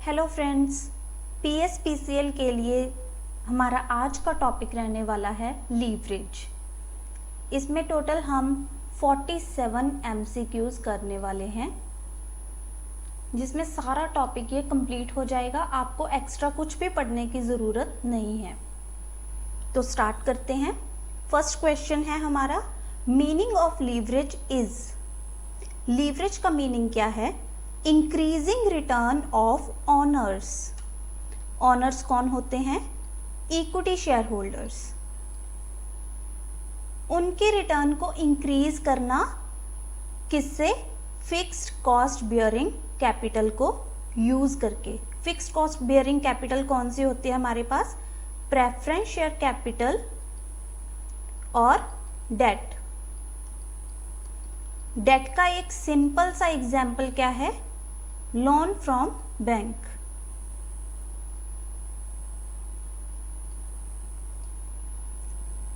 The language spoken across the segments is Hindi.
हेलो फ्रेंड्स, पीएसपीसीएल के लिए हमारा आज का टॉपिक रहने वाला है लीवरेज। इसमें टोटल हम 47 एमसीक्यूज करने वाले हैं, जिसमें सारा टॉपिक ये कंप्लीट हो जाएगा। आपको एक्स्ट्रा कुछ भी पढ़ने की ज़रूरत नहीं है। तो स्टार्ट करते हैं। फर्स्ट क्वेश्चन है हमारा, meaning of leverage is. Leverage का मीनिंग क्या है? Increasing return of honours. Honours कौन होते हैं? Equity share holders. उनके रिटर्न को इंक्रीज करना किससे? फिक्स्ड कॉस्ट बियरिंग कैपिटल को यूज करके। फिक्स्ड कॉस्ट बियरिंग कैपिटल कौन सी होती है हमारे पास? प्रेफरेंस शेयर कैपिटल और डेट। डेट का एक सिंपल सा एग्जाम्पल क्या है? Loan from bank.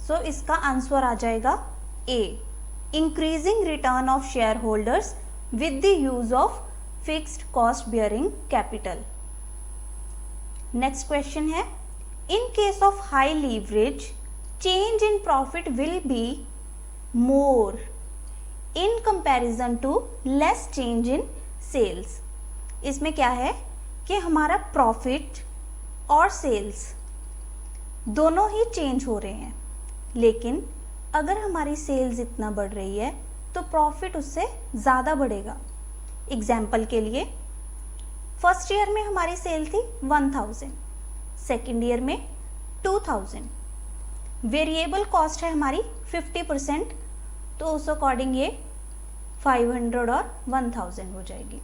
सो इसका आंसर आ जाएगा A, increasing return of share holders with the use of fixed cost bearing capital. Next question है, in case of high leverage change in profit will be more in comparison to less change in sales. इसमें क्या है कि हमारा प्रॉफिट और सेल्स दोनों ही चेंज हो रहे हैं, लेकिन अगर हमारी सेल्स इतना बढ़ रही है तो प्रॉफिट उससे ज़्यादा बढ़ेगा। एग्जाम्पल के लिए, फर्स्ट ईयर में हमारी सेल थी 1000, सेकेंड ईयर में 2000। वेरिएबल कॉस्ट है हमारी 50%, तो उस अकॉर्डिंग ये 500 और 1000 हो जाएगी।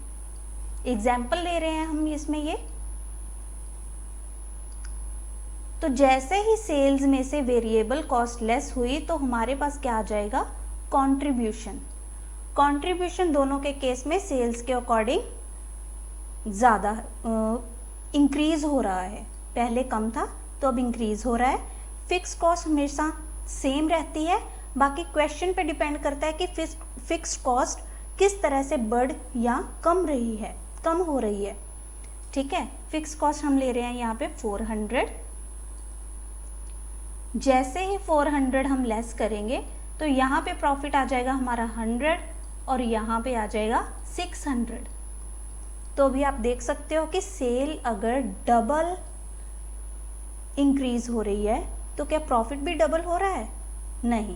एग्जाम्पल ले रहे हैं हम इसमें ये। तो जैसे ही सेल्स में से वेरिएबल कॉस्ट लेस हुई तो हमारे पास क्या आ जाएगा? कंट्रीब्यूशन। कंट्रीब्यूशन दोनों के केस में सेल्स के अकॉर्डिंग ज़्यादा इंक्रीज हो रहा है। पहले कम था तो अब इंक्रीज हो रहा है। फिक्स कॉस्ट हमेशा सेम रहती है, बाकी क्वेश्चन पे डिपेंड करता है कि फिक्स्ड कॉस्ट किस तरह से बढ़ या कम हो रही है। ठीक है, फिक्स कॉस्ट हम ले रहे हैं यहाँ पे 400। जैसे ही 400 हम लेस करेंगे तो यहाँ पे प्रॉफिट आ जाएगा हमारा 100 और यहाँ पे आ जाएगा 600। तो अभी आप देख सकते हो कि सेल अगर डबल इंक्रीज हो रही है तो क्या प्रॉफिट भी डबल हो रहा है? नहीं,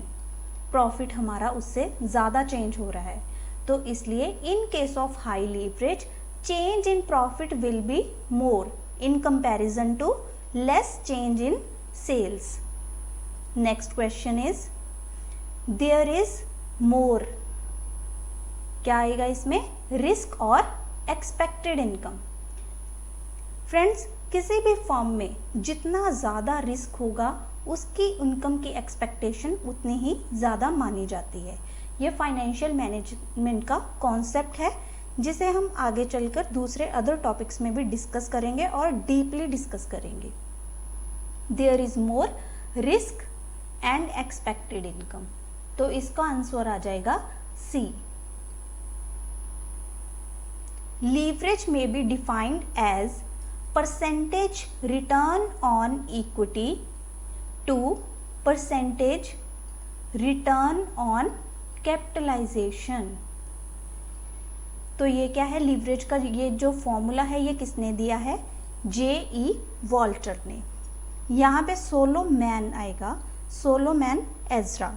प्रॉफिट हमारा उससे ज़्यादा चेंज हो रहा है। तो इसलिए in case of high leverage change in profit will be more in comparison to less change in sales. Next question is, there is more. क्या आएगा इसमें? रिस्क और एक्सपेक्टेड इनकम। फ्रेंड्स, किसी भी फॉर्म में जितना ज़्यादा रिस्क होगा उसकी इनकम की एक्सपेक्टेशन उतनी ही ज़्यादा मानी जाती है। ये फाइनेंशियल मैनेजमेंट का कॉन्सेप्ट है, जिसे हम आगे चलकर दूसरे अदर टॉपिक्स में भी डिस्कस करेंगे और डीपली डिस्कस करेंगे। There is more risk and expected income. तो इसका आंसर आ जाएगा C. Leverage may be defined as percentage return on equity to percentage return on capitalisation. तो ये क्या है? लीवरेज का ये जो फॉर्मूला है ये किसने दिया है? J.E. वॉल्टर ने। यहाँ पे सोलोमैन आएगा, सोलोमैन एजरा।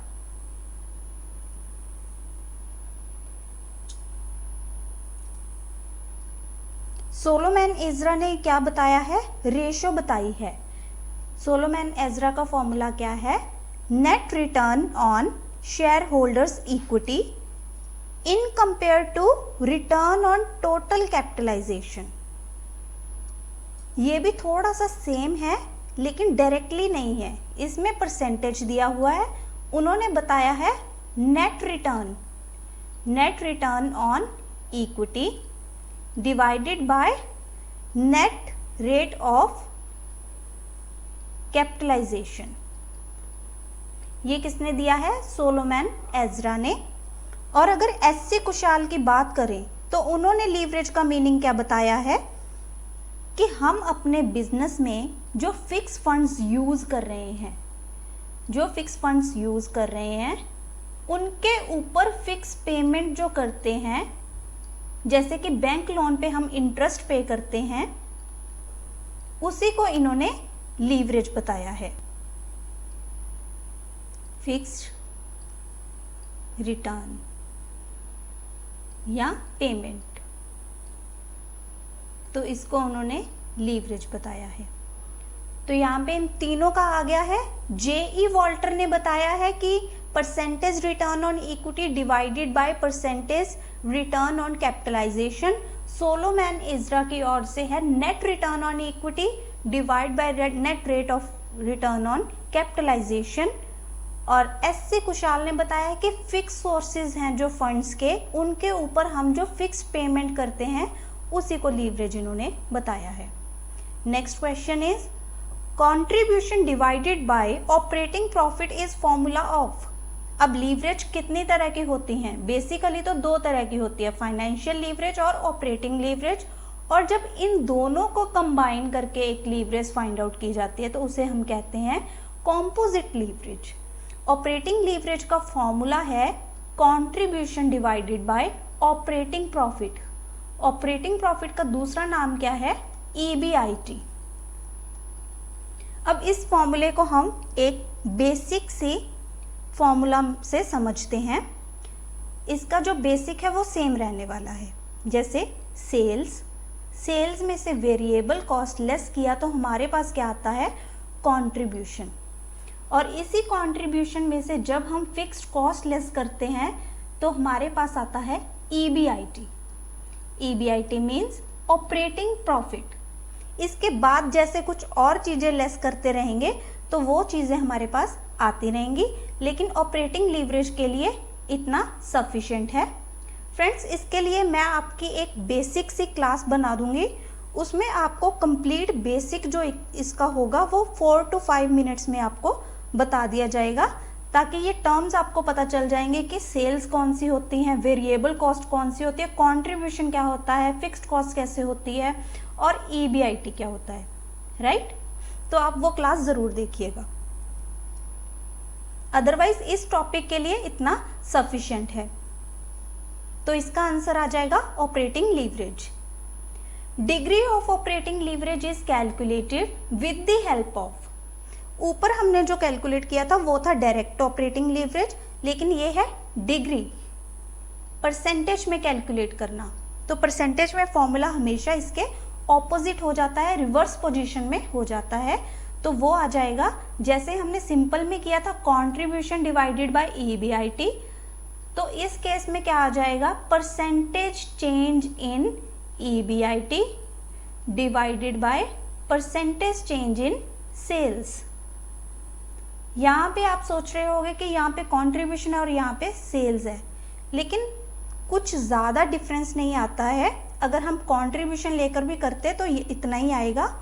सोलोमैन एजरा ने क्या बताया है? रेशो बताई है। सोलोमैन एजरा का फॉर्मूला क्या है? Net return on share holders equity in compare to return on total capitalisation. ये भी थोड़ा सा सेम है लेकिन डायरेक्टली नहीं है, इसमें परसेंटेज दिया हुआ है। उन्होंने बताया है net return on equity divided by net rate of capitalisation. ये किसने दिया है? सोलोमैन एजरा ने। और अगर एस सी कुशाल की बात करें तो उन्होंने लीवरेज का मीनिंग क्या बताया है? कि हम अपने बिजनेस में जो फिक्स फंड्स यूज़ कर रहे हैं, उनके ऊपर फिक्स पेमेंट जो करते हैं, जैसे कि बैंक लोन पे हम इंटरेस्ट पे करते हैं, उसी को इन्होंने लीवरेज बताया है। फिक्स्ड रिटर्न या पेमेंट, तो इसको उन्होंने लीवरेज बताया है। तो यहाँ पे इन तीनों का आ गया है। J.E. वॉल्टर ने बताया है कि percentage return on equity divided by percentage return on capitalization. Solomon Ezra की ओर से है net return on equity divide by net rate of return on capitalization. और S.C. कुशाल ने बताया है कि फिक्स सोर्सेज हैं जो फंड्स के, उनके ऊपर हम जो फिक्स पेमेंट करते हैं उसी को लीवरेज इन्होंने बताया है। Next question is contribution divided bye operating profit is formula of. अब लीवरेज कितनी तरह की होती हैं? बेसिकली तो दो तरह की होती है, फाइनेंशियल लीवरेज और ऑपरेटिंग लीवरेज। और जब इन दोनों को कंबाइन करके एक लीवरेज फाइंड आउट की जाती है तो उसे हम कहते हैं कॉम्पोजिट लीवरेज। ऑपरेटिंग लीवरेज का फॉर्मूला है contribution divided bye operating profit. Operating profit का दूसरा नाम क्या है? EBIT। अब इस फॉर्मूले को हम एक बेसिक सी फॉर्मूला से समझते हैं। इसका जो बेसिक है वो सेम रहने वाला है। जैसे सेल्स में से वेरिएबल कॉस्ट लेस किया तो हमारे पास क्या आता है? कंट्रीब्यूशन। और इसी कंट्रीब्यूशन में से जब हम फिक्स्ड कॉस्ट लेस करते हैं तो हमारे पास आता है EBIT। EBIT means operating profit. इसके बाद जैसे कुछ और चीज़ें लेस करते रहेंगे तो वो चीज़ें हमारे पास आती रहेंगी, लेकिन ऑपरेटिंग लीवरेज के लिए इतना सफिशिएंट है। फ्रेंड्स, इसके लिए मैं आपकी एक बेसिक सी क्लास बना दूंगी, उसमें आपको कंप्लीट बेसिक जो इसका होगा वो 4 to 5 मिनट्स में आपको बता दिया जाएगा, ताकि ये टर्म्स आपको पता चल जाएंगे कि सेल्स कौन सी होती हैं, वेरिएबल कॉस्ट कौन सी होती है, कंट्रीब्यूशन क्या होता है, फिक्स्ड कॉस्ट कैसे होती है और EBIT क्या होता है, राइट? तो आप वो क्लास ज़रूर देखिएगा। अदरवाइज इस टॉपिक के लिए इतना सफिशिएंट है। तो इसका आंसर आ जाएगा operating leverage. Degree of operating leverage is calculated with the help of. ऊपर हमने जो कैलकुलेट किया था वो था डायरेक्ट ऑपरेटिंग लीवरेज, लेकिन ये है डिग्री, परसेंटेज में कैलकुलेट करना। तो परसेंटेज में फॉर्मूला हमेशा इसके ऑपोजिट हो जाता है, रिवर्स पोजीशन में हो जाता है। तो वो आ जाएगा, जैसे हमने सिंपल में किया था कंट्रीब्यूशन डिवाइडेड बाय EBIT, तो इस केस में क्या आ जाएगा? Percentage change in EBIT divided by percentage change in sales. यहाँ पे आप सोच रहे होंगे कि यहाँ पे कंट्रीब्यूशन है और यहाँ पे सेल्स है, लेकिन कुछ ज़्यादा डिफरेंस नहीं आता है। अगर हम कंट्रीब्यूशन लेकर भी करते तो ये इतना ही आएगा,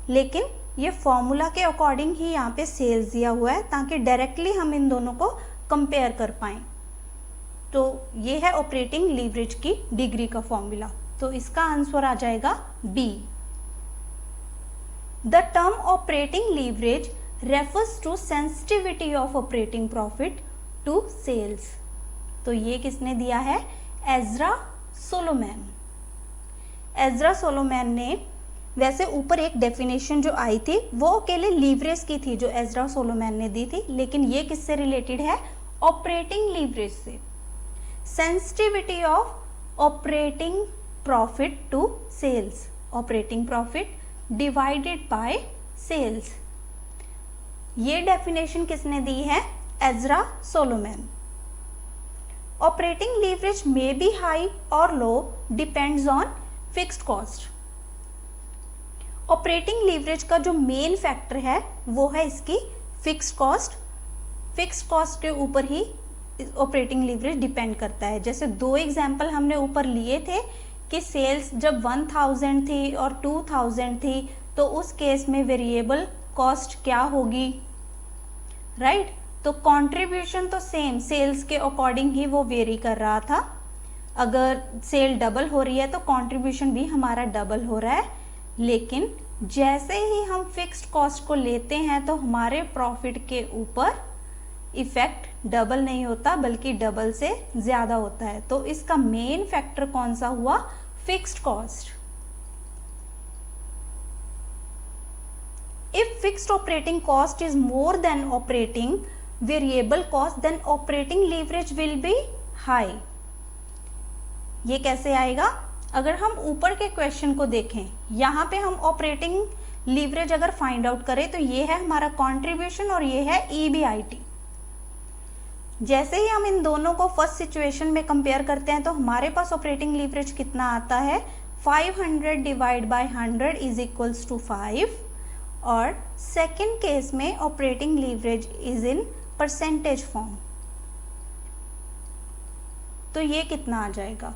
लेकिन ये फॉर्मूला के अकॉर्डिंग ही यहाँ पे सेल्स दिया हुआ है, ताकि डायरेक्टली हम इन दोनों को कंपेयर कर पाएँ। तो ये है ऑपरेटिंग लीवरेज की डिग्री का फॉर्मूला। तो इसका आंसर आ जाएगा B। The term operating leverage refers to sensitivity of operating profit to sales. तो ये किसने दिया है? एज़रा सोलोमैन। एज़रा सोलोमैन ने, वैसे ऊपर एक डेफिनेशन जो आई थी वो अकेले लीवरेज की थी जो एज़रा सोलोमैन ने दी थी, लेकिन ये किससे रिलेटेड है? ऑपरेटिंग लीवरेज से। Sensitivity of operating profit to sales, operating profit divided by sales. ये डेफिनेशन किसने दी है? Ezra Solomon. Operating leverage may be high और low, depends on fixed cost. Operating leverage का जो मेन फैक्टर है वो है इसकी फिक्स्ड कॉस्ट। फिक्स्ड कॉस्ट के ऊपर ही ऑपरेटिंग लीवरेज डिपेंड करता है। जैसे दो एग्जाम्पल हमने ऊपर लिए थे कि सेल्स जब 1000 थी और 2000 थी, तो उस केस में वेरिएबल कॉस्ट क्या होगी, राइट? तो कंट्रीब्यूशन तो सेम सेल्स के अकॉर्डिंग ही वो वेरी कर रहा था। अगर सेल डबल हो रही है तो कंट्रीब्यूशन भी हमारा डबल हो रहा है, लेकिन जैसे ही हम फिक्स्ड कॉस्ट को लेते हैं तो हमारे प्रॉफिट के ऊपर इफेक्ट डबल नहीं होता बल्कि डबल से ज़्यादा होता है। तो इसका मेन फैक्टर कौन सा हुआ? Fixed cost. If fixed operating cost is more than operating variable cost, then operating leverage will be high. ये कैसे आएगा? अगर हम ऊपर के क्वेश्चन को देखें, यहाँ पे हम ऑपरेटिंग लीवरेज अगर फाइंड आउट करें तो ये है हमारा कंट्रीब्यूशन और ये है EBIT। जैसे ही हम इन दोनों को फर्स्ट सिचुएशन में कंपेयर करते हैं तो हमारे पास ऑपरेटिंग लीवरेज कितना आता है? 500 divide by 100 is equals to 5। और सेकेंड केस में operating leverage is in percentage form, तो ये कितना आ जाएगा?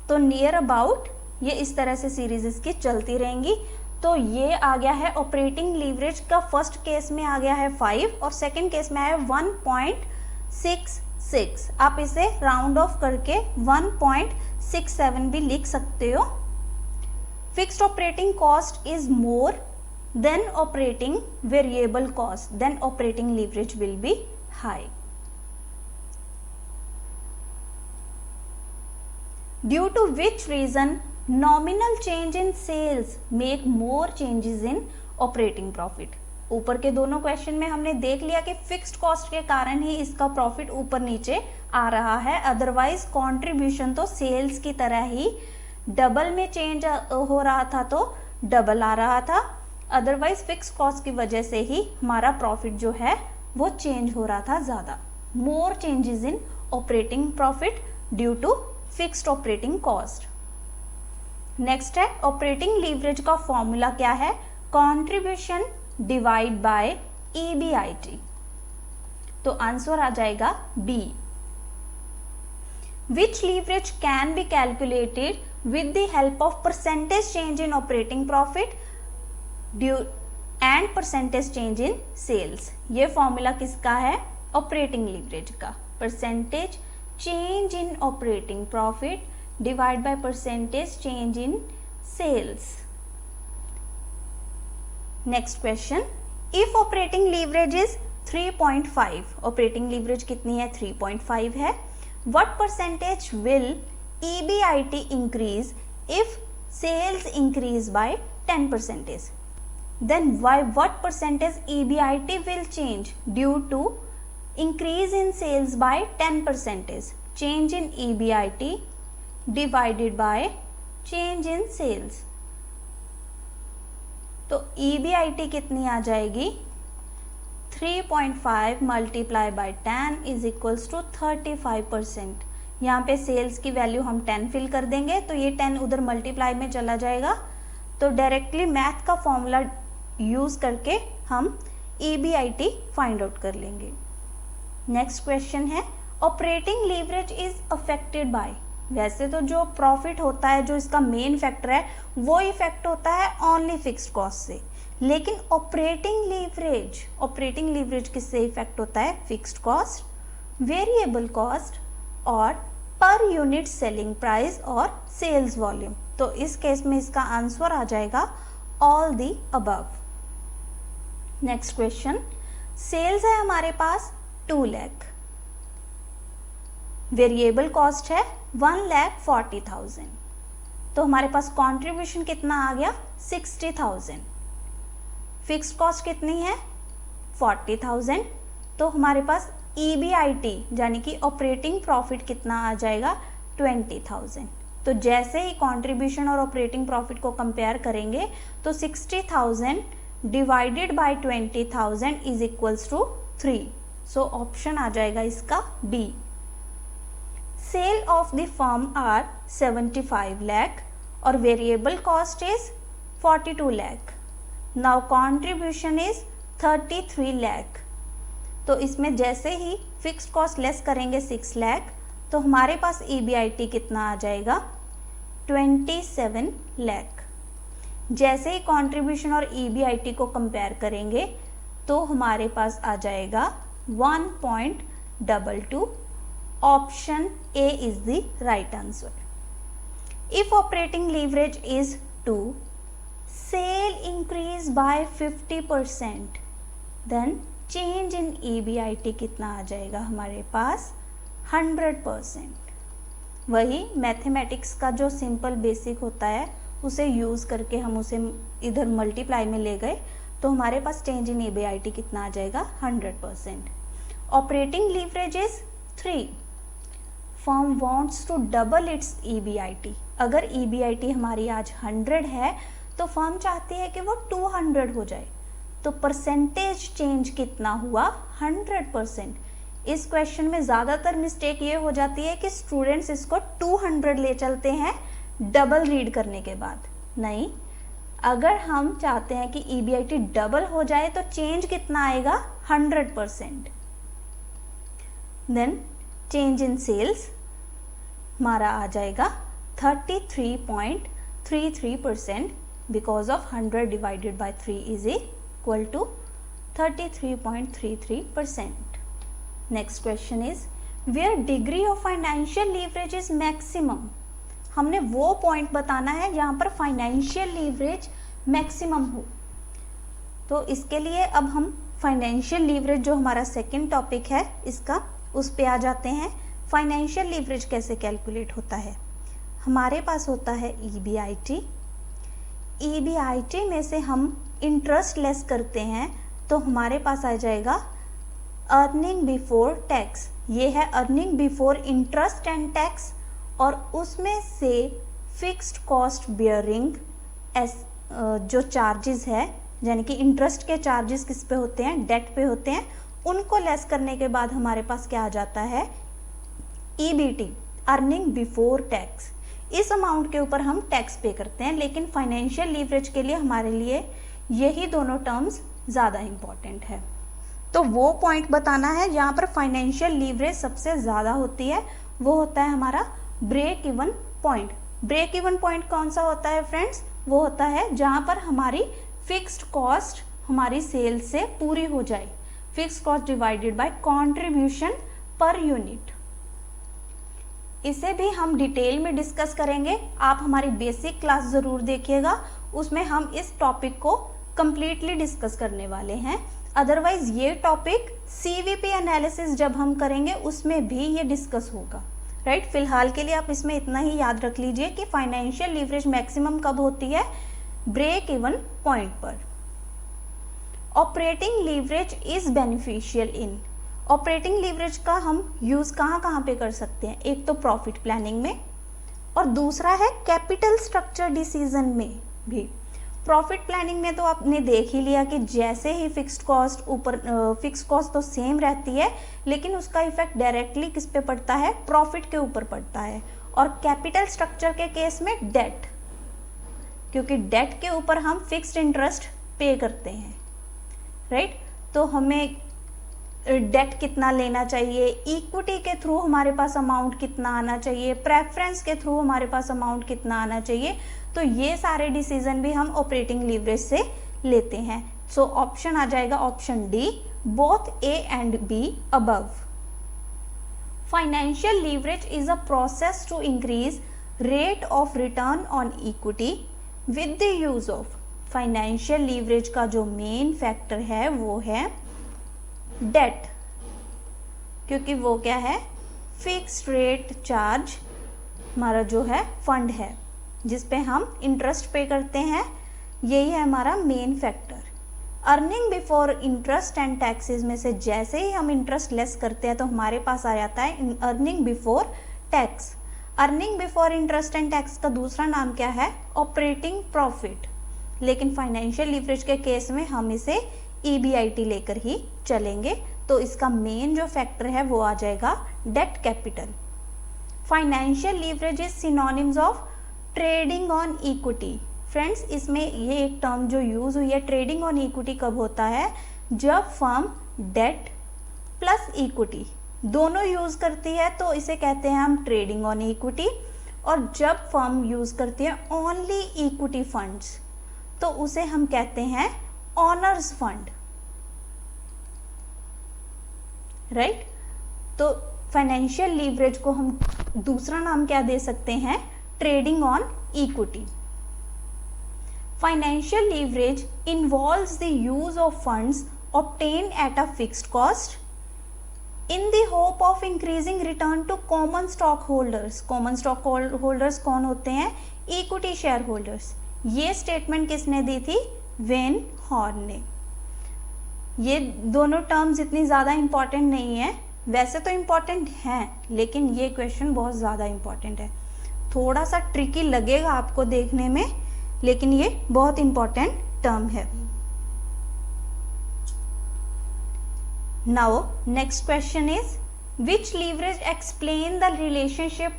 तो नियर अबाउट ये इस तरह से सीरीज इसकी चलती रहेंगी। तो ये आ गया है ऑपरेटिंग लीवरेज का, फर्स्ट केस में आ गया है 5 और सेकेंड केस में आया 1.66। आप इसे राउंड ऑफ करके 1.67 भी लिख सकते हो। Fixed operating cost is more than operating variable cost, then operating leverage will be high. Due to which reason nominal change in sales make more changes in operating profit? ऊपर के दोनों क्वेश्चन में हमने देख लिया कि फिक्स्ड कॉस्ट के कारण ही इसका प्रॉफिट ऊपर नीचे आ रहा है, अदरवाइज कंट्रीब्यूशन तो सेल्स की तरह ही डबल में चेंज हो रहा था तो डबल आ रहा था, अदरवाइज फिक्स्ड कॉस्ट की वजह से ही हमारा प्रॉफिट जो है वो चेंज हो रहा था ज़्यादा। More changes in operating profit due to fixed operating cost. Next है ऑपरेटिंग लीवरेज का फॉर्मूला क्या है? Contribution divide by EBIT। तो आंसर आ जाएगा B। Which leverage can be calculated with the help of percentage change in operating profit due and percentage change in sales. ये फॉर्मूला किसका है? ऑपरेटिंग लीवरेज का। परसेंटेज change in operating profit divide by percentage change in sales. Next question, if operating leverage is 3.5, operating leverage कितनी है? 3.5 है। What percentage will EBIT increase if sales increase by 10%? Then what percentage EBIT will change due to increase in sales by 10%? Change in EBIT divided by change in sales. तो EBIT कितनी आ जाएगी? 3.5 multiply by 10 is equals to 35%। यहाँ पे सेल्स की वैल्यू हम 10 फिल कर देंगे तो ये 10 उधर मल्टीप्लाई में चला जाएगा। तो डायरेक्टली मैथ का फॉर्मूला यूज करके हम EBIT फाइंड आउट कर लेंगे। नेक्स्ट क्वेश्चन है operating leverage is affected by. वैसे तो जो प्रॉफिट होता है, जो इसका मेन फैक्टर है, वो इफेक्ट होता है ओनली फिक्स्ड कॉस्ट से, लेकिन ऑपरेटिंग लीवरेज किससे इफेक्ट होता है? फिक्स्ड कॉस्ट, वेरिएबल कॉस्ट और पर यूनिट सेलिंग प्राइस और सेल्स वॉल्यूम। तो इस केस में इसका आंसर आ जाएगा all the above. Next question, sales है हमारे पास 2 लाख, वेरिएबल कॉस्ट है 1,40,000, तो हमारे पास कंट्रीब्यूशन कितना आ गया? 60,000। फिक्स्ड कॉस्ट कितनी है? 40,000। तो हमारे पास EBIT यानी कि ऑपरेटिंग प्रॉफिट कितना आ जाएगा? 20,000। तो जैसे ही कंट्रीब्यूशन और ऑपरेटिंग प्रॉफिट को कंपेयर करेंगे तो 60,000 divided by 20,000 is equals to 3। So option आ जाएगा इसका B। Sale of the firm are 75 lakh और variable cost is 42 lakh। Now contribution is 33 lakh। तो इसमें जैसे ही फिक्स्ड कॉस्ट लेस करेंगे 6 lakh तो हमारे पास EBIT कितना आ जाएगा? 27 lakh। जैसे ही कंट्रीब्यूशन और EBIT को कंपेयर करेंगे तो हमारे पास आ जाएगा 1.9 double 2. Option A is the right answer. If operating leverage is 2, sale increase by 50%, then change in EBIT कितना आ जाएगा हमारे पास? 100%. वही मैथमेटिक्स का जो सिंपल बेसिक होता है उसे यूज़ करके हम उसे इधर मल्टीप्लाई में ले गए, तो हमारे पास चेंज इन EBIT कितना आ जाएगा? 100%. Operating leverage is 3. Firm wants to double its EBIT. अगर EBIT हमारी आज 100 है तो फर्म चाहती है कि वो 200 हो जाए, तो परसेंटेज चेंज कितना हुआ? 100%. इस क्वेश्चन में ज़्यादातर मिस्टेक ये हो जाती है कि स्टूडेंट्स इसको 200 ले चलते हैं डबल रीड करने के बाद. नहीं, अगर हम चाहते हैं कि EBIT डबल हो जाए तो चेंज कितना आएगा? 100%. देन चेंज इन सेल्स हमारा आ जाएगा 33.33%, because of 100 divided by 3 is equal to 33.33%. Next question is where degree of financial leverage is maximum. हमने वो पॉइंट बताना है जहां पर फाइनेंशियल लीवरेज मैक्सिमम हो. तो इसके लिए अब हम फाइनेंशियल लीवरेज जो हमारा सेकंड टॉपिक है इसका, उस पे आ जाते हैं. फाइनेंशियल लीवरेज कैसे कैलकुलेट होता है? हमारे पास होता है EBIT. EBIT में से हम इंटरेस्ट लेस करते हैं तो हमारे पास आ जाएगा अर्निंग बिफोर टैक्स. ये है earning before interest and tax, और उसमें से फिक्स्ड कॉस्ट बियरिंग जो चार्जेस है, यानी कि इंटरेस्ट के चार्जेस किस पे होते हैं? डेट पे होते हैं. उनको लेस करने के बाद हमारे पास क्या आ जाता है? EBT, earning before tax. इस अमाउंट के ऊपर हम टैक्स पे करते हैं, लेकिन फाइनेंशियल लीवरेज के लिए हमारे लिए यही दोनों टर्म्स ज़्यादा इम्पॉर्टेंट है. तो वो पॉइंट बताना है जहाँ पर फाइनेंशियल लीवरेज सबसे ज़्यादा होती है, वो होता है हमारा break even point. Break even point कौन सा होता है फ्रेंड्स? वो होता है जहाँ पर हमारी फिक्स्ड कॉस्ट हमारी सेल से पूरी हो जाए. Fixed cost divided by contribution per unit. इसे भी हम डिटेल में डिस्कस करेंगे. आप हमारी बेसिक क्लास ज़रूर देखिएगा, उसमें हम इस टॉपिक को कंप्लीटली डिस्कस करने वाले हैं. अदरवाइज ये टॉपिक CVP एनालिसिस जब हम करेंगे उसमें भी ये डिस्कस होगा. राइट, फिलहाल के लिए आप इसमें इतना ही याद रख लीजिए कि फाइनेंशियल लीवरेज मैक्सिमम कब होती है? ब्रेक इवन पॉइंट पर. Operating leverage is beneficial in. Operating leverage का हम यूज़ कहाँ पे कर सकते हैं? एक तो प्रॉफिट प्लानिंग में, और दूसरा है कैपिटल स्ट्रक्चर डिसीजन में भी. प्रॉफिट प्लानिंग में तो आपने देख ही लिया कि जैसे ही फिक्स्ड कॉस्ट ऊपर, फिक्स्ड कॉस्ट तो सेम रहती है, लेकिन उसका इफेक्ट डायरेक्टली किस पे पड़ता है? प्रॉफिट के ऊपर पड़ता है. और कैपिटल स्ट्रक्चर के केस में डेट, क्योंकि डेट के ऊपर हम फिक्स्ड इंटरेस्ट पे करते हैं. राइट, तो हमें डेट कितना लेना चाहिए, इक्विटी के थ्रू हमारे पास अमाउंट कितना आना चाहिए, प्रेफरेंस के थ्रू हमारे पास अमाउंट कितना आना चाहिए, तो ये सारे डिसीजन भी हम ऑपरेटिंग लीवरेज से लेते हैं. सो ऑप्शन आ जाएगा option D, both A and B above. Financial leverage is a process to increase rate of return on equity with the use of. Financial leverage का जो मेन फैक्टर है वो है डेट, क्योंकि वो क्या है? फिक्स्ड रेट चार्ज हमारा जो है फंड है जिस पे हम इंटरेस्ट पे करते हैं. यही है हमारा main factor. Earning before interest and taxes में से जैसे ही हम इंटरेस्ट लेस करते हैं तो हमारे पास आ जाता है earning before tax. Earning before interest and tax का दूसरा नाम क्या है? Operating profit. लेकिन फाइनेंशियल लीवरेज के केस में हम इसे EBIT लेकर ही चलेंगे. तो इसका मेन जो फैक्टर है वो आ जाएगा debt capital. Financial leverage is synonyms of trading on equity. Friends, इसमें ये एक टर्म जो यूज हुई है, ट्रेडिंग ऑन इक्विटी, कब होता है? जब फर्म डेट प्लस इक्विटी दोनों यूज करती है तो इसे कहते हैं हम ट्रेडिंग ऑन इक्विटी. और जब फर्म यूज करती है ओनली इक्विटी फंड्स तो उसे हम कहते हैं ऑनर्स फंड. राइट, तो फाइनेंशियल लीवरेज को हम दूसरा नाम क्या दे सकते हैं? Trading on equity. Financial leverage involves the use of funds obtained at a fixed cost in the hope of increasing return to common stockholders. Common stockholders कौन होते हैं? Equity shareholders. ये स्टेटमेंट किसने दी थी? वेन हॉर्न ने. ये दोनों टर्म्स इतनी ज़्यादा इम्पॉर्टेंट नहीं है, वैसे तो इम्पॉर्टेंट हैं, लेकिन ये क्वेश्चन बहुत ज़्यादा इम्पॉर्टेंट है. थोड़ा सा ट्रिकी लगेगा आपको देखने में, लेकिन ये बहुत इंपॉर्टेंट टर्म है. Now next question is which leverage explain the relationship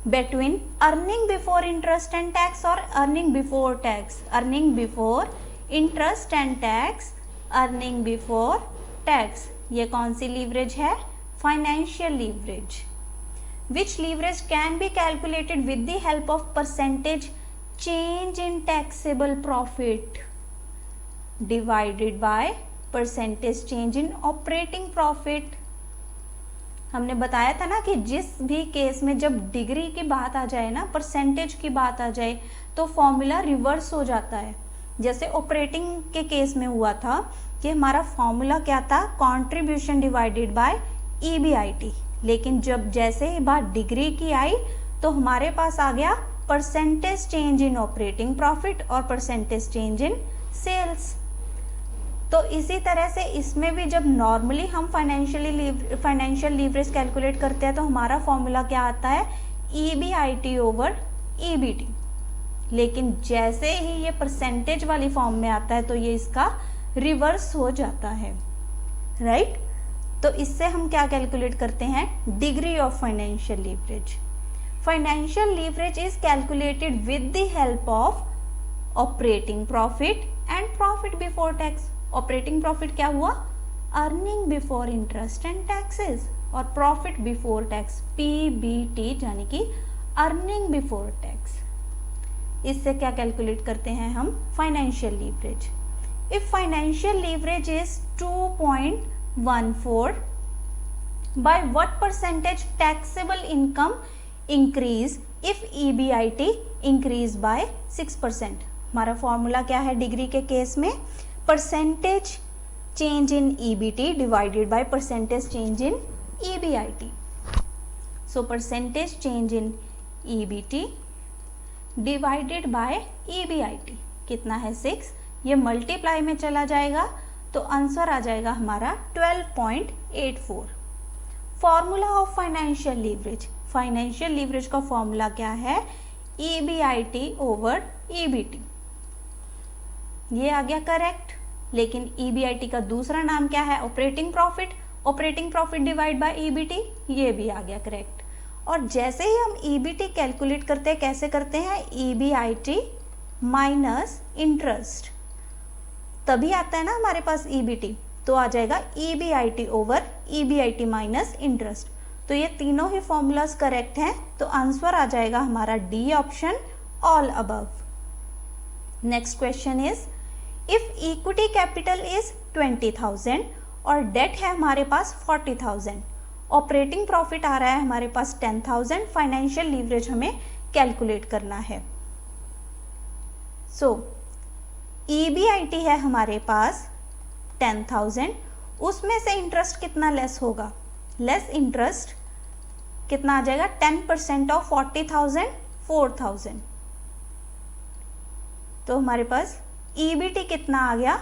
between earning before interest and tax और earning before tax. Earning before interest and tax, earning before tax, ये कौन सी लीवरेज है? Financial leverage. Which leverage can be calculated with the help of percentage change in taxable profit divided by percentage change in operating profit. हमने बताया था ना कि जिस भी केस में जब डिग्री की बात आ जाए ना, परसेंटेज की बात आ जाए, तो फॉर्मूला रिवर्स हो जाता है. जैसे ऑपरेटिंग के केस में हुआ था कि हमारा फॉर्मूला क्या था? Contribution divided by EBIT. लेकिन जब जैसे ही बात डिग्री की आई तो हमारे पास आ गया percentage change in operating profit और परसेंटेज चेंज इन सेल्स. तो इसी तरह से इसमें भी जब नॉर्मली हम फाइनेंशियल लीवरेज कैलकुलेट करते हैं तो हमारा फॉर्मूला क्या आता है? EBIT over EBT. लेकिन जैसे ही ये परसेंटेज वाली फॉर्म में आता है तो ये इसका रिवर्स हो जाता है, राइट? तो इससे हम क्या कैलकुलेट करते हैं? Degree of financial leverage. Financial leverage is calculated with the help of operating profit and profit before tax. Operating profit क्या हुआ? Earning before interest and taxes. और profit before tax PBT यानी कि earning before tax. इससे क्या कैलकुलेट करते हैं हम? Financial leverage. If financial leverage is 2.14, by what percentage taxable income increase if EBIT increase by 6%. हमारा फॉर्मूला क्या है डिग्री के केस में? Percentage change in EBT divided by percentage change in EBIT. So percentage change in EBT divided by EBIT कितना है? 6. ये मल्टीप्लाई में चला जाएगा तो आंसर आ जाएगा हमारा 12.84. Formula of financial leverage. Financial leverage का फॉर्मूला क्या है? EBIT over EBT. ये आ गया करेक्ट. लेकिन EBIT का दूसरा नाम क्या है? Operating profit. Operating profit divide by EBT, ये भी आ गया करेक्ट. और जैसे ही हम EBT कैलकुलेट करते हैं, कैसे करते हैं? EBIT माइनस इंटरेस्ट, तभी आता है ना हमारे पास EBT. तो आ जाएगा EBIT over EBIT minus interest. तो ये तीनों ही फॉर्मूलाज करेक्ट हैं, तो आंसर आ जाएगा हमारा D option, all above. Next question is if equity capital is 20,000 और डेट है हमारे पास 40,000, ऑपरेटिंग प्रॉफिट आ रहा है हमारे पास 10,000, फाइनेंशियल लीवरेज हमें कैलकुलेट करना है. सो EBIT है हमारे पास 10,000, उसमें से इंटरेस्ट कितना लेस होगा? लेस इंटरेस्ट कितना आ जाएगा? 10% ऑफ 40,000, 4,000. तो हमारे पास EBT कितना आ गया?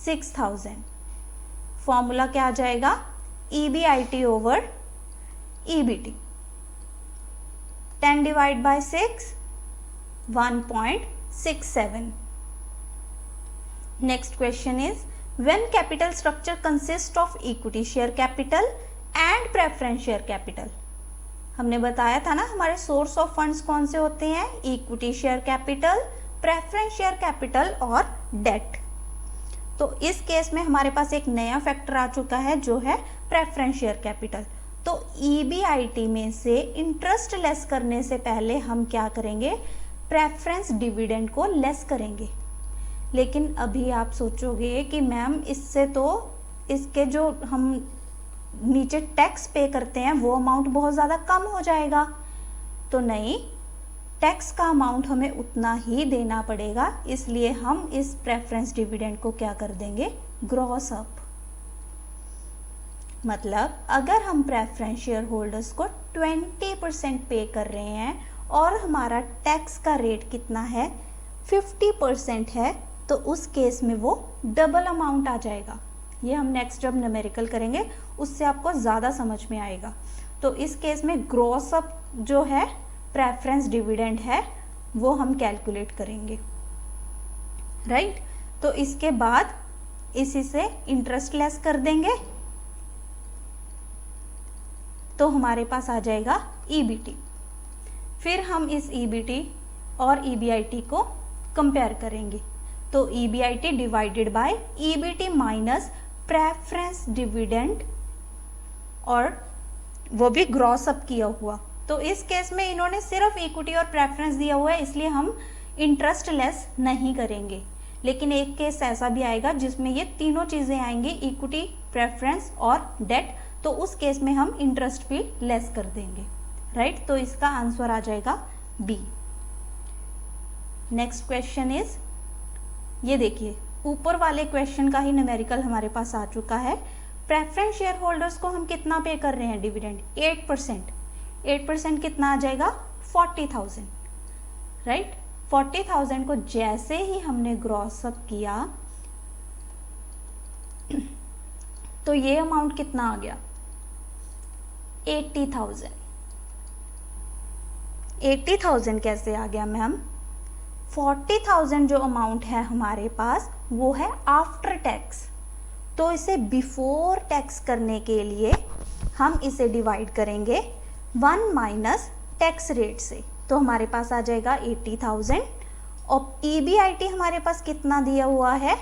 6,000. फॉर्मूला क्या आ जाएगा? EBIT over EBT. 10 divide by 6, 1.67. Next question is when capital structure consists of equity share capital and preference share capital. हमने बताया था ना हमारे सोर्स ऑफ फंड्स कौन से होते हैं? Equity share capital, preference share capital और डेट. तो इस केस में हमारे पास एक नया फैक्टर आ चुका है जो है प्रेफरेंस शेयर कैपिटल. तो EBIT में से इंटरेस्ट लेस करने से पहले हम क्या करेंगे? प्रेफरेंस डिविडेंड को लेस करेंगे. लेकिन अभी आप सोचोगे कि मैम इससे तो इसके जो हम नीचे टैक्स पे करते हैं वो अमाउंट बहुत ज़्यादा कम हो जाएगा। तो नहीं, टैक्स का अमाउंट हमें उतना ही देना पड़ेगा, इसलिए हम इस प्रेफरेंस डिविडेंड को क्या कर देंगे, ग्रॉस अप। मतलब अगर हम प्रेफरेंस शेयर होल्डर्स को 20% पे कर रहे हैं और हमारा टैक्स का रेट कितना है, 50% है, तो उस केस में वो डबल अमाउंट आ जाएगा। ये हम नेक्स्ट जब न्यूमेरिकल करेंगे उससे आपको ज़्यादा समझ में आएगा। तो इस केस में ग्रॉस अप जो है प्रेफरेंस डिविडेंड है वो हम कैलकुलेट करेंगे, राइट। तो इसके बाद इसी से इंटरेस्ट लेस कर देंगे तो हमारे पास आ जाएगा ईबीटी। फिर हम इस ईबीटी और ईबीआईटी को कंपेयर करेंगे। तो EBIT divided by EBT minus preference dividend, और वो भी ग्रॉस अप किया हुआ। तो इस केस में इन्होंने सिर्फ इक्विटी और प्रेफरेंस दिया हुआ है, इसलिए हम इंटरेस्ट लेस नहीं करेंगे। लेकिन एक केस ऐसा भी आएगा जिसमें ये तीनों चीज़ें आएंगी, इक्विटी, प्रेफरेंस और डेट, तो उस केस में हम इंटरेस्ट भी लेस कर देंगे, राइट। तो इसका आंसर आ जाएगा बी। नेक्स्ट क्वेश्चन इज, ये देखिए ऊपर वाले क्वेश्चन का ही न्यूमेरिकल हमारे पास आ चुका है। प्रेफरेंस शेयर होल्डर्स को हम कितना पे कर रहे हैं डिविडेंड, 8%। 8% कितना आ जाएगा, 40,000, राइट। 40,000 को जैसे ही हमने ग्रॉस अप किया तो ये अमाउंट कितना आ गया, 80,000। 80,000 कैसे आ गया मैम, 40,000 जो अमाउंट है हमारे पास वो है आफ्टर टैक्स, तो इसे बिफोर टैक्स करने के लिए हम इसे डिवाइड करेंगे 1 माइनस टैक्स रेट से, तो हमारे पास आ जाएगा 80,000। और ईबीआईटी हमारे पास कितना दिया हुआ है,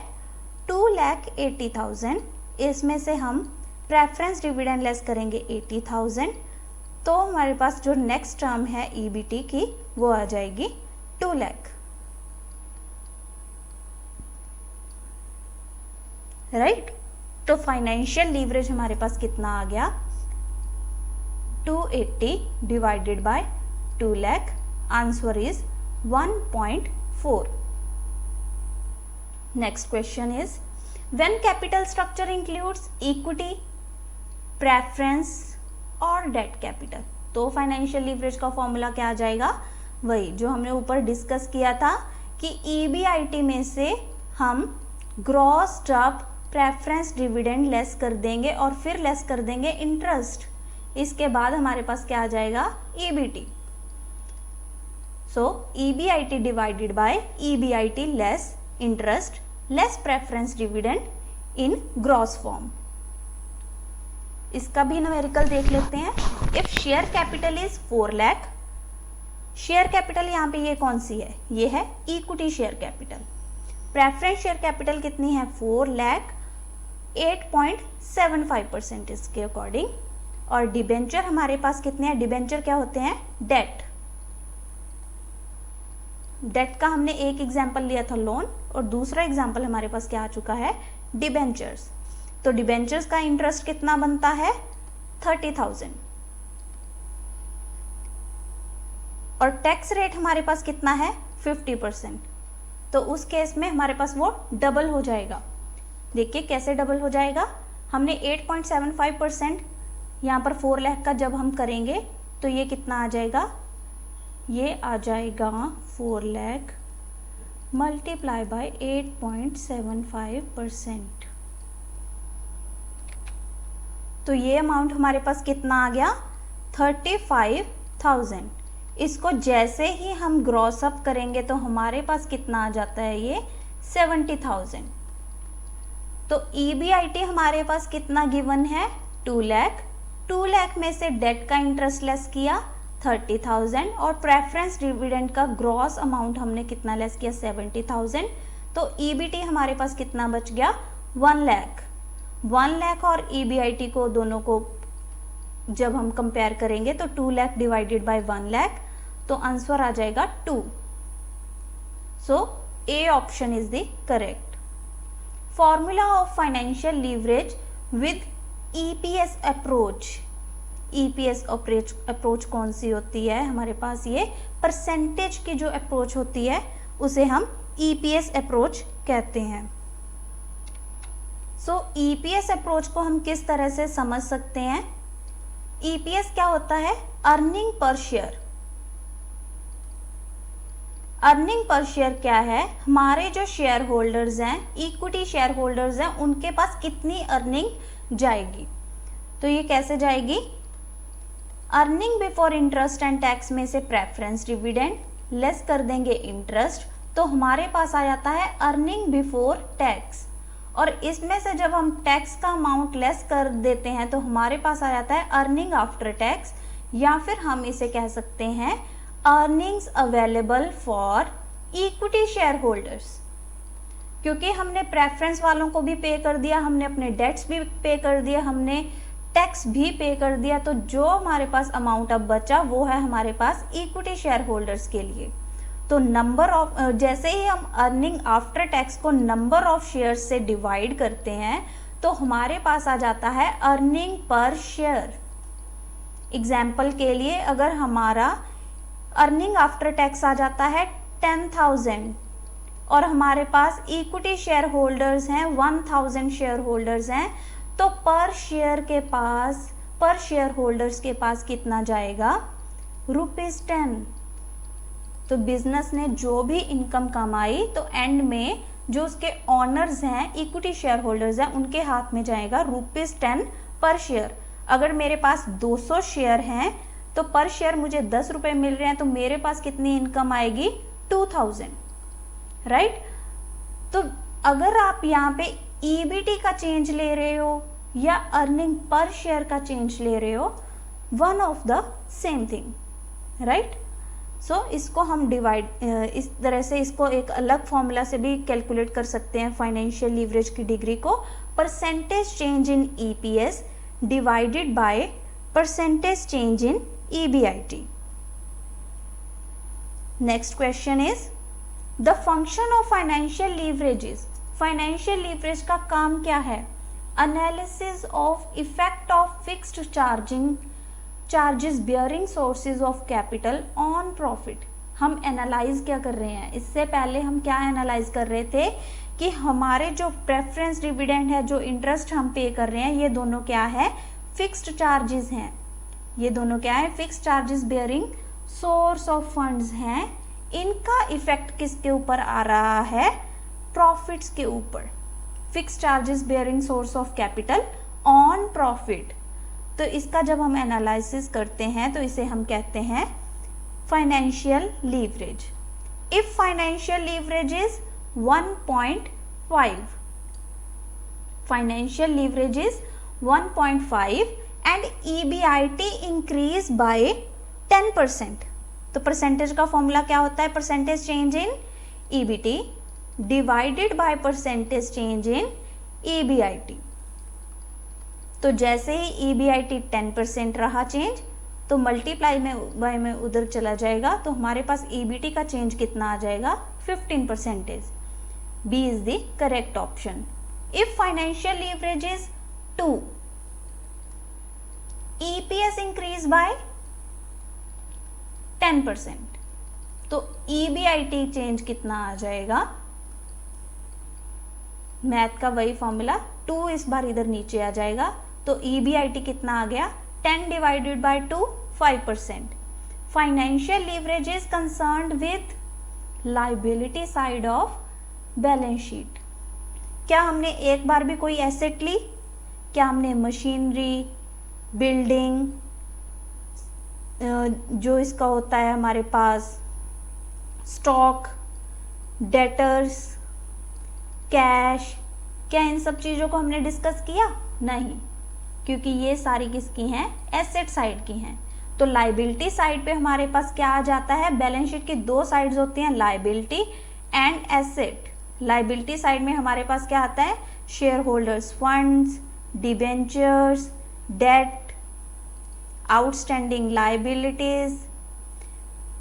2,80,000। इसमें से हम प्रेफरेंस डिविडेंड लेस करेंगे 80,000, तो हमारे पास जो नेक्स्ट टर्म है ईबीटी की वो आ जाएगी 2 लाख, राइट। तो फाइनेंशियल लीवरेज हमारे पास कितना आ गया, 280 divided by 2 lakh, answer is 1.4। Next question is, when capital structure includes equity, preference और डेट कैपिटल, तो फाइनेंशियल लीवरेज का फॉर्मूला क्या आ जाएगा, वही जो हमने ऊपर डिस्कस किया था कि ईबीआईटी में से हम gross up preference dividend less कर देंगे और फिर लेस कर देंगे इंटरेस्ट। इसके बाद हमारे पास क्या आ जाएगा, EBT. So EBIT divided by EBIT less interest less preference dividend in gross form. इसका भी न्यूमेरिकल देख लेते हैं। If share capital is 4 lakh, share capital यहाँ पे ये कौन सी है, ये है equity share capital. Preference share capital कितनी है, 4 लाख, 8.75% इसके अकॉर्डिंग। और डिबेंचर हमारे पास कितने हैं, डिबेंचर क्या होते हैं, डेट। डेट का हमने एक एग्जाम्पल लिया था लोन, और दूसरा एग्जाम्पल हमारे पास क्या आ चुका है, डिबेंचर्स। तो डिबेंचर्स का इंटरेस्ट कितना बनता है, 30,000। और टैक्स रेट हमारे पास कितना है, 50%। तो उस केस में हमारे पास वो डबल हो जाएगा। देखिए कैसे डबल हो जाएगा, हमने 8.75% यहाँ पर 4 लाख का जब हम करेंगे तो ये कितना आ जाएगा, ये आ जाएगा 4 लाख मल्टीप्लाई बाय 8.75%। तो ये अमाउंट हमारे पास कितना आ गया, 35,000। इसको जैसे ही हम ग्रॉस अप करेंगे तो हमारे पास कितना आ जाता है, ये 70,000। तो ईबीआईटी हमारे पास कितना गिवन है, 2 लाख। 2 लाख में से डेट का इंटरेस्ट लेस किया 30,000, और प्रेफरेंस डिविडेंड का ग्रॉस अमाउंट हमने कितना लेस किया, 70,000। तो ईबीटी हमारे पास कितना बच गया, 1 लाख। 1 लाख और ईबीआईटी को दोनों को जब हम कंपेयर करेंगे तो 2 लाख डिवाइडेड बाय 1 लाख, तो आंसर आ जाएगा 2। So A option is the correct. Formula of financial leverage with EPS approach. EPS approach कौन सी होती है? हमारे पास ये परसेंटेज की जो अप्रोच होती है उसे हम ईपीएस अप्रोच कहते हैं। सो ईपीएस अप्रोच को हम किस तरह से समझ सकते हैं? ईपीएस क्या होता है? Earning per share. Earning per share क्या है? हमारे जो शेयर होल्डर्स हैं, इक्विटी शेयर होल्डर्स हैं, उनके पास कितनी अर्निंग जाएगी। तो ये कैसे जाएगी? Earning before interest and tax में से प्रेफरेंस डिविडेंड लेस कर देंगे इंटरेस्ट, तो हमारे पास आ जाता है अर्निंग बिफोर टैक्स। और इसमें से जब हम टैक्स का अमाउंट लेस कर देते हैं तो हमारे पास आ जाता है अर्निंग आफ्टर टैक्स, या फिर हम इसे कह सकते हैं earnings available for equity share holders. क्योंकि हमने प्रेफरेंस वालों को भी पे कर दिया, हमने अपने डेट्स भी पे कर दिया, हमने टैक्स भी पे कर दिया, तो जो हमारे पास अमाउंट अब बचा वो है हमारे पास इक्विटी शेयर होल्डर्स के लिए। तो नंबर ऑफ, जैसे ही हम अर्निंग आफ्टर टैक्स को नंबर ऑफ शेयर्स से डिवाइड करते हैं तो हमारे पास आ जाता है अर्निंग पर शेयर। एग्जाम्पल के लिए अगर हमारा अर्निंग आफ्टर टैक्स आ जाता है 10,000 और हमारे पास इक्विटी शेयर होल्डर्स हैं 1,000 शेयर होल्डर्स हैं, तो पर शेयर होल्डर्स के पास कितना जाएगा? ₹10। तो बिजनेस ने जो भी इनकम कमाई तो एंड में जो उसके ऑनर्स हैं, इक्विटी शेयर होल्डर्स हैं, उनके हाथ में जाएगा ₹10 पर शेयर। अगर मेरे पास 200 शेयर हैं तो पर शेयर मुझे 10 रुपए मिल रहे हैं, तो मेरे पास कितनी इनकम आएगी? 2000, राइट। तो अगर आप यहाँ पे ईबीटी का चेंज ले रहे हो या अर्निंग पर शेयर का चेंज ले रहे हो, one of the same thing, right. So इसको हम इस तरह से इसको एक अलग फॉर्मूला से भी कैलकुलेट कर सकते हैं फाइनेंशियल लीवरेज की डिग्री को। Percentage change in EPS divided by percentage change in EBIT. Next question is the function of financial leverages. Financial leverage का काम क्या है? Analysis of effect of fixed charges bearing sources of capital on profit. हम एनालाइज क्या कर रहे हैं? इससे पहले हम क्या एनालाइज कर रहे थे कि हमारे जो प्रेफरेंस डिविडेंड है, जो इंटरेस्ट हम पे कर रहे हैं, ये दोनों क्या है? फिक्स्ड चार्जेस हैं। ये दोनों क्या है? Fixed charges bearing source of funds हैं। इनका इफेक्ट किसके ऊपर आ रहा है? प्रॉफिट्स के ऊपर। Fixed charges bearing source of capital on profit. तो इसका जब हम एनालिसिस करते हैं तो इसे हम कहते हैं financial leverage. If financial leverage is 1.5, financial leverage is 1.5 and EBIT increase by 10%। तो परसेंटेज का फॉर्मूला क्या होता है? Percentage change in EBT divided by percentage change in EBIT। तो जैसे ही EBIT 10% रहा चेंज, तो मल्टीप्लाई में उधर चला जाएगा, तो हमारे पास EBT का चेंज कितना आ जाएगा? 15%। B is the correct option. If financial leverage is 2, EPS increase by 10%, तो EBIT चेंज कितना आ जाएगा? मैथ का वही फॉर्मूला, 2 इस बार इधर नीचे आ जाएगा, तो EBIT कितना आ गया? 10 divided by 2, 5%। Financial leverage is concerned with liability side of balance sheet. क्या हमने एक बार भी कोई एसेट ली? क्या हमने मशीनरी, बिल्डिंग, जो इसका होता है हमारे पास स्टॉक, डेटर्स, कैश, क्या इन सब चीज़ों को हमने डिस्कस किया? नहीं, क्योंकि ये सारी किसकी हैं? एसेट साइड की हैं। तो लाइबिलिटी साइड पे हमारे पास क्या आ जाता है? बैलेंस शीट की 2 साइड्स होती हैं, liability and asset. Liability side में हमारे पास क्या आता है? Share holders funds, debentures, debt, outstanding liabilities.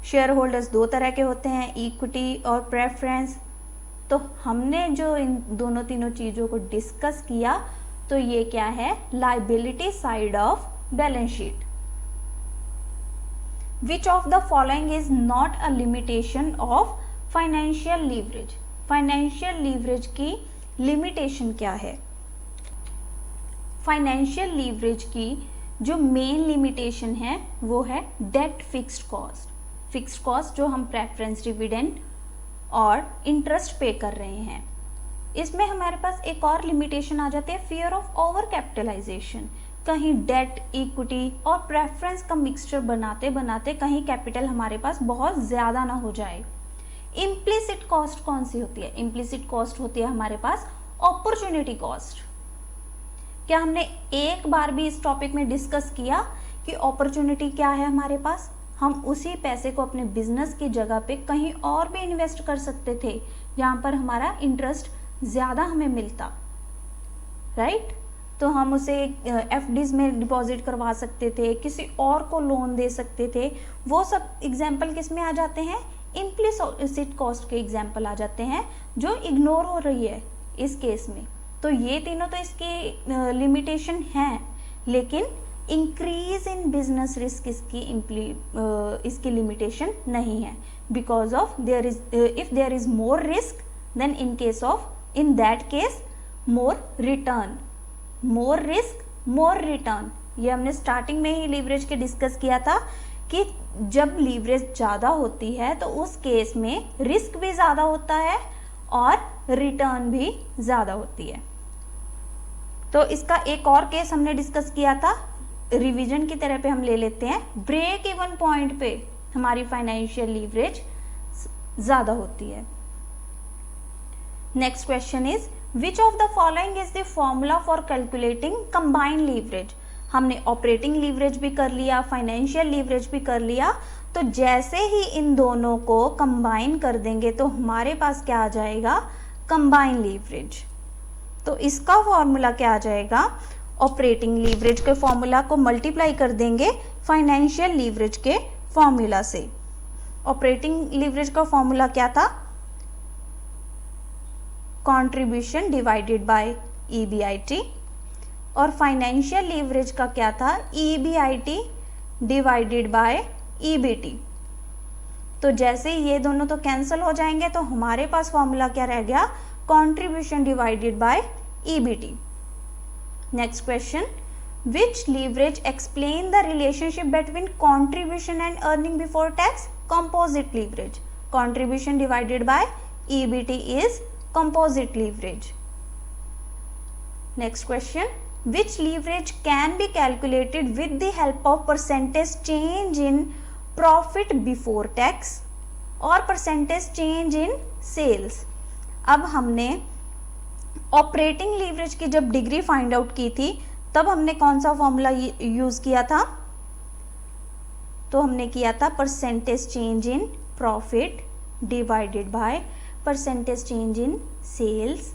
Share holders 2 तरह के होते हैं, इक्विटी और प्रेफरेंस। तो हमने जो इन दोनों तीनों चीज़ों को डिस्कस किया तो ये क्या है, liability side of balance sheet. Which of the following is not a limitation of financial leverage. Financial leverage की लिमिटेशन क्या है? फाइनेंशियल लीवरेज की जो मेन लिमिटेशन है वो है debt fixed cost. Fixed cost जो हम प्रेफरेंस डिविडेंड और इंटरेस्ट पे कर रहे हैं। इसमें हमारे पास एक और लिमिटेशन आ जाती है, फियर ऑफ ओवर कैपिटलाइजेशन। कहीं डेट, इक्विटी और प्रेफरेंस का मिक्सचर बनाते बनाते कहीं कैपिटल हमारे पास बहुत ज्यादा ना हो जाए। इम्प्लिसिट कॉस्ट कौन सी होती है? इम्प्लिसिट कॉस्ट होती है हमारे पास अपॉर्चुनिटी कॉस्ट। क्या हमने एक बार भी इस टॉपिक में डिस्कस किया कि अपॉर्चुनिटी क्या है हमारे पास? हम उसी पैसे को अपने बिजनेस की जगह पे कहीं और भी इन्वेस्ट कर सकते थे जहां पर हमारा इंटरेस्ट ज्यादा हमें मिलता, राइट? तो हम उसे एफडीज में डिपॉजिट करवा सकते थे, किसी और को लोन दे सकते थे। वो सब एग्जाम्पल किस में आ जाते हैं? इम्प्लिसिट कॉस्ट के एग्जाम्पल आ जाते हैं जो इग्नोर हो रही है इस केस में। तो ये तीनों तो इसकी लिमिटेशन हैं, लेकिन इंक्रीज इन बिजनेस रिस्क इसकी लिमिटेशन नहीं है। Because of if there is more risk then in that case more return. More risk more return, ये हमने स्टार्टिंग में ही लीवरेज के डिस्कस किया था कि जब लीवरेज ज़्यादा होती है तो उस केस में रिस्क भी ज़्यादा होता है और रिटर्न भी ज़्यादा होती है। तो इसका एक और केस हमने डिस्कस किया था, रिवीजन की तरह पे हम ले लेते हैं। ब्रेक इवन पॉइंट पे हमारी फाइनेंशियल लीवरेज ज़्यादा होती है। Next question is which of the following is the formula for calculating combined leverage. हमने ऑपरेटिंग लीवरेज भी कर लिया, फाइनेंशियल लीवरेज भी कर लिया। तो जैसे ही इन दोनों को कंबाइन कर देंगे तो हमारे पास क्या आ जाएगा? Combined leverage. तो इसका फॉर्मूला क्या आ जाएगा? ऑपरेटिंग लीवरेज के फॉर्मूला को मल्टीप्लाई कर देंगे फाइनेंशियल लीवरेज के फॉर्मूला से। ऑपरेटिंग लीवरेज का फॉर्मूला क्या था? Contribution divided by EBIT. और फाइनेंशियल लीवरेज का क्या था? EBIT divided by EBT. तो जैसे ये दोनों तो कैंसिल हो जाएंगे तो हमारे पास फॉर्मूला क्या रह गया? Contribution divided by EBT. Next question, which leverage explain the relationship between contribution and earning before tax? Composite leverage. Contribution divided by EBT is composite leverage. Next question, which leverage can be calculated with the help of percentage change in profit before tax और percentage change in sales। अब हमने ऑपरेटिंग लीवरेज की जब डिग्री फाइंड आउट की थी तब हमने कौन सा फॉर्मूला यूज किया था? तो हमने किया था percentage change in profit divided by percentage change in sales.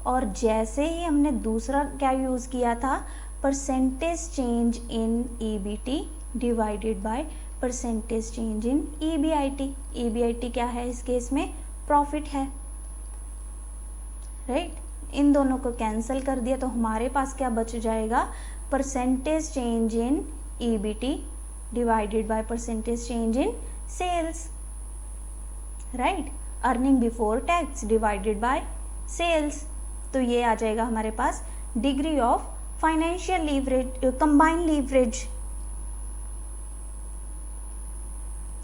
और जैसे ही हमने दूसरा क्या यूज़ किया था? Percentage change in EBT divided by percentage change in EBIT. EBIT क्या है इस केस में? प्रॉफिट है, राइट? इन दोनों को कैंसिल कर दिया तो हमारे पास क्या बच जाएगा? Percentage change in EBT divided by percentage change in sales, right? Earning before tax divided by sales. तो ये आ जाएगा हमारे पास degree of financial leverage, combined leverage.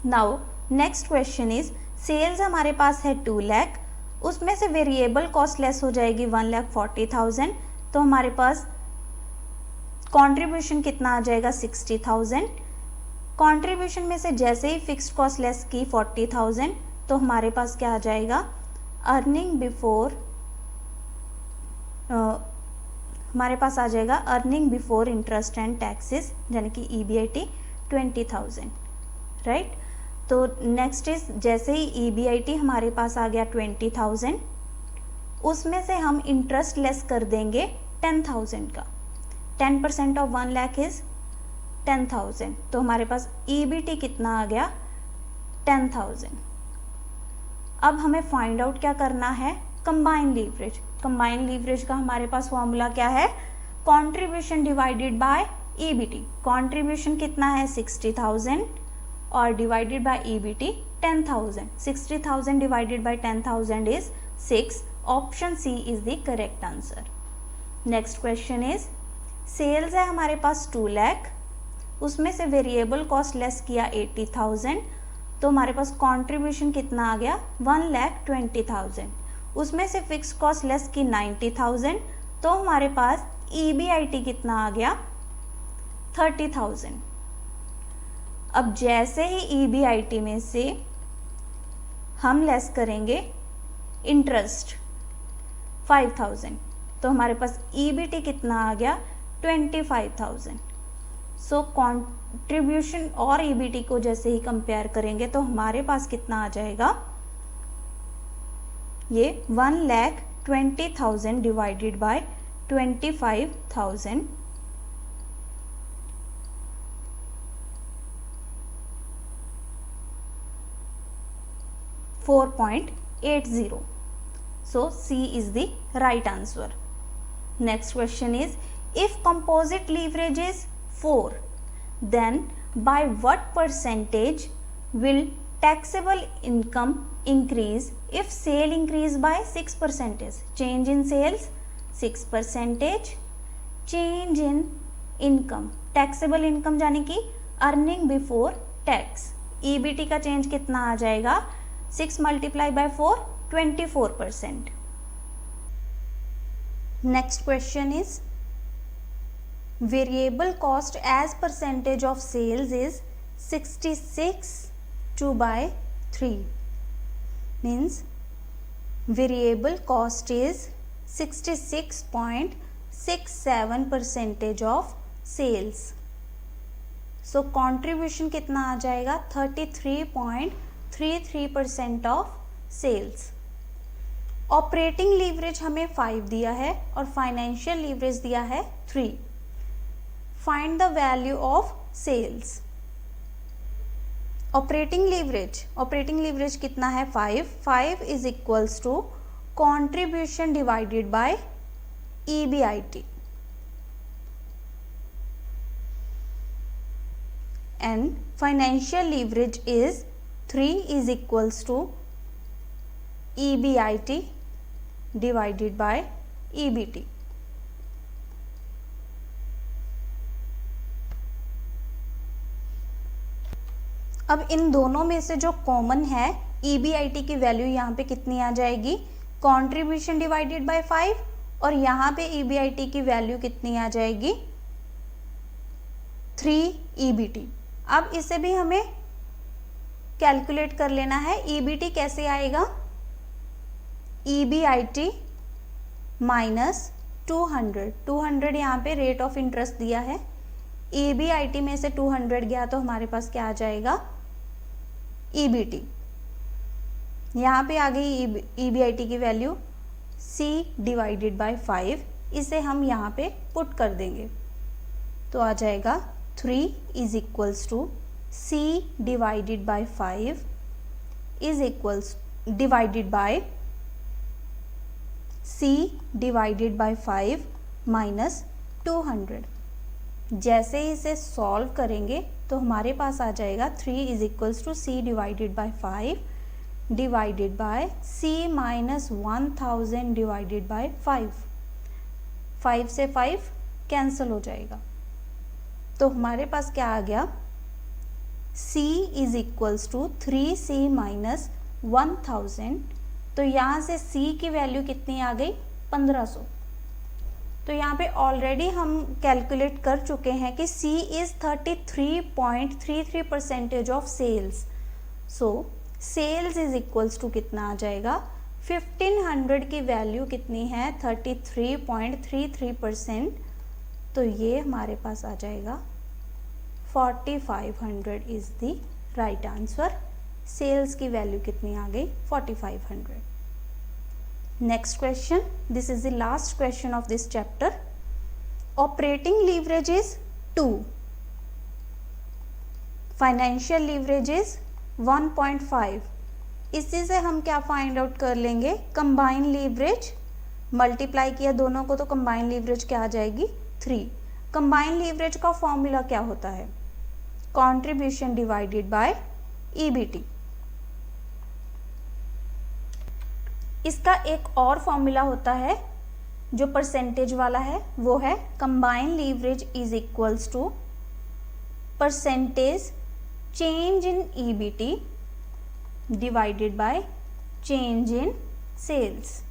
Now next question is, sales हमारे पास है 2 लाख, उसमें से वेरिएबल कॉस्ट लेस हो जाएगी 1,40,000। तो हमारे पास कंट्रीब्यूशन कितना आ जाएगा? 60,000। कंट्रीब्यूशन में से जैसे ही फिक्स्ड कॉस्ट लेस की 40,000 तो हमारे पास क्या आ जाएगा? अर्निंग बिफोर हमारे पास आ जाएगा earning before interest and taxes यानी कि ईबीआईटी 20,000, राइट? तो नेक्स्ट इज, जैसे ही ईबीआईटी हमारे पास आ गया 20,000, उसमें से हम इंटरेस्ट लेस कर देंगे 10,000 का। 10% ऑफ 1 लाख इज 10,000। तो हमारे पास ईबीटी कितना आ गया? 10,000। अब हमें फाइंड आउट क्या करना है? Combined leverage. कंबाइंड लीवरेज का हमारे पास फॉर्मूला क्या है? Contribution divided by EBT, contribution कितना है 60,000 और divided by EBT 10,000, 60,000 divided by 10,000 is 6, option C is the correct answer. Next question is sales है हमारे पास 2 लाख, उसमें से वेरिएबल कॉस्ट लेस किया 80,000, तो हमारे पास कंट्रीब्यूशन कितना आ गया 1,20,000, उसमें से फिक्स कॉस्ट लेस की 90,000, तो हमारे पास ईबीआईटी कितना आ गया 30,000। अब जैसे ही ईबीआईटी में से हम लेस करेंगे इंटरेस्ट 5,000, तो हमारे पास ईबीटी कितना आ गया 25,000। सो कंट्रीब्यूशन और ईबीटी को जैसे ही कंपेयर करेंगे तो हमारे पास कितना आ जाएगा, ये 1,20,000 divided by 25,000, $4.80. So C is the right answer. Next question is, if composite leverage is 4, then by what percentage will taxable income increase if sale increase by 6%? Change in sales 6%, change in income, taxable income यानी कि अर्निंग बिफोर टैक्स, ईबीटी का चेंज कितना आ जाएगा 6 multiply by 4, 24%. Next question is, variable cost as percentage of sales is 66/3. Means variable cost is 66.67% of sales. So contribution कितना आ जाएगा 33.33% of sales. ऑपरेटिंग लीवरेज हमें 5 दिया है और फाइनेंशियल लीवरेज दिया है 3. Find the value of sales. Operating leverage कितना है 5 is equals to contribution divided by EBIT and financial leverage is 3 is equals to EBIT divided by EBT. अब इन दोनों में से जो कॉमन है EBIT की वैल्यू यहाँ पे कितनी आ जाएगी, कंट्रीब्यूशन डिवाइडेड बाय 5, और यहाँ पे EBIT की वैल्यू कितनी आ जाएगी 3 EBT. अब इसे भी हमें कैलकुलेट कर लेना है. EBT कैसे आएगा, EBIT माइनस 200 यहाँ पे रेट ऑफ इंटरेस्ट दिया है, EBIT में से 200 गया तो हमारे पास क्या आ जाएगा EBT. यहाँ पे आ गई EBIT की वैल्यू C डिवाइडेड बाय 5, इसे हम यहाँ पे पुट कर देंगे तो आ जाएगा 3 is equals to C divided by 5 is equals divided by C divided by 5 minus 200. जैसे ही इसे सॉल्व करेंगे तो हमारे पास आ जाएगा 3 is equals to C divided by 5 divided by C minus 1000 divided by 5. 5 से 5 कैंसिल हो जाएगा तो हमारे पास क्या आ गया, C is equals to 3C minus 1000. तो यहाँ से C की वैल्यू कितनी आ गई 1500. तो यहाँ पे ऑलरेडी हम कैलकुलेट कर चुके हैं कि C इज 33.33% of sales. So sales is equals to कितना आ जाएगा 1500 की वैल्यू कितनी है 33.33%. तो ये हमारे पास आ जाएगा 4500 is the right answer. Sales की वैल्यू कितनी आ गई 4500. Next question, this is the last question of this chapter. Operating leverage is 2, financial leverage is 1.5. इसी से हम क्या फाइंड आउट कर लेंगे, कंबाइन लीवरेज. मल्टीप्लाई किया दोनों को तो कंबाइन लीवरेज क्या आ जाएगी 3। कंबाइंड लीवरेज का फॉर्मूला क्या होता है? Contribution divided by EBT. इसका एक और फॉर्मूला होता है जो परसेंटेज वाला है, वो है combined leverage is equals to percentage change in EBT divided by change in sales,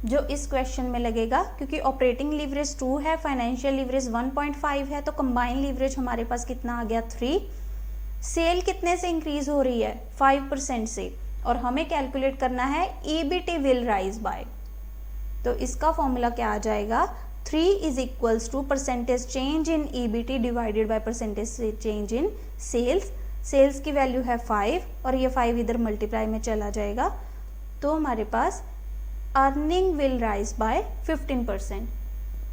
जो इस क्वेश्चन में लगेगा। क्योंकि ऑपरेटिंग लीवरेज 2 है, फाइनेंशियल लीवरेज 1.5 है, तो कंबाइंड लीवरेज हमारे पास कितना आ गया? 3। सेल कितने से इंक्रीज हो रही है? 5% से, और हमें कैलकुलेट करना है ईबीटी विल राइज बाय। तो इसका फॉर्मूला क्या आ जाएगा? 3 is equals to percentage change in EBT divided by percentage change in sales. Sales की वैल्यू है 5 और ये 5 इधर मल्टीप्लाई में चला जाएगा, तो हमारे पास earning will rise by 15%।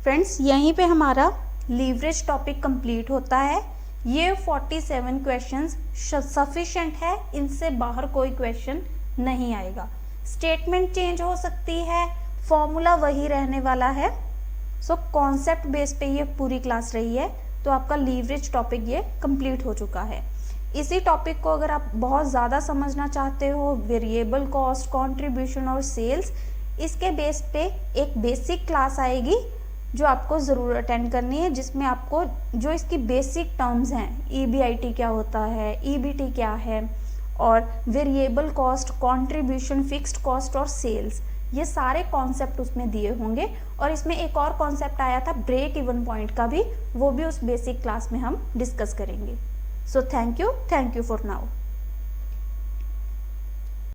Friends, यहीं पे हमारा लीवरेज टॉपिक कंप्लीट होता है। ये 47 क्वेश्चंस सफिशिएंट है, इनसे बाहर कोई क्वेश्चन नहीं आएगा। स्टेटमेंट चेंज हो सकती है, फॉर्मूला वही रहने वाला है। सो कॉन्सेप्ट बेस पे ये पूरी क्लास रही है, तो आपका लीवरेज टॉपिक ये कंप्लीट हो चुका है। इसी टॉपिक को अगर आप बहुत ज़्यादा समझना चाहते हो, वेरिएबल कॉस्ट, कंट्रीब्यूशन और सेल्स, इसके बेस पे एक बेसिक क्लास आएगी जो आपको ज़रूर अटेंड करनी है, जिसमें आपको जो इसकी बेसिक टर्म्स हैं, ईबीआईटी क्या होता है, ईबीटी क्या है, और variable cost, contribution, fixed cost और सेल्स, ये सारे कॉन्सेप्ट उसमें दिए होंगे। और इसमें एक और कॉन्सेप्ट आया था ब्रेक इवन पॉइंट का भी, वो भी उस बेसिक क्लास में हम डिस्कस करेंगे। So thank you for now.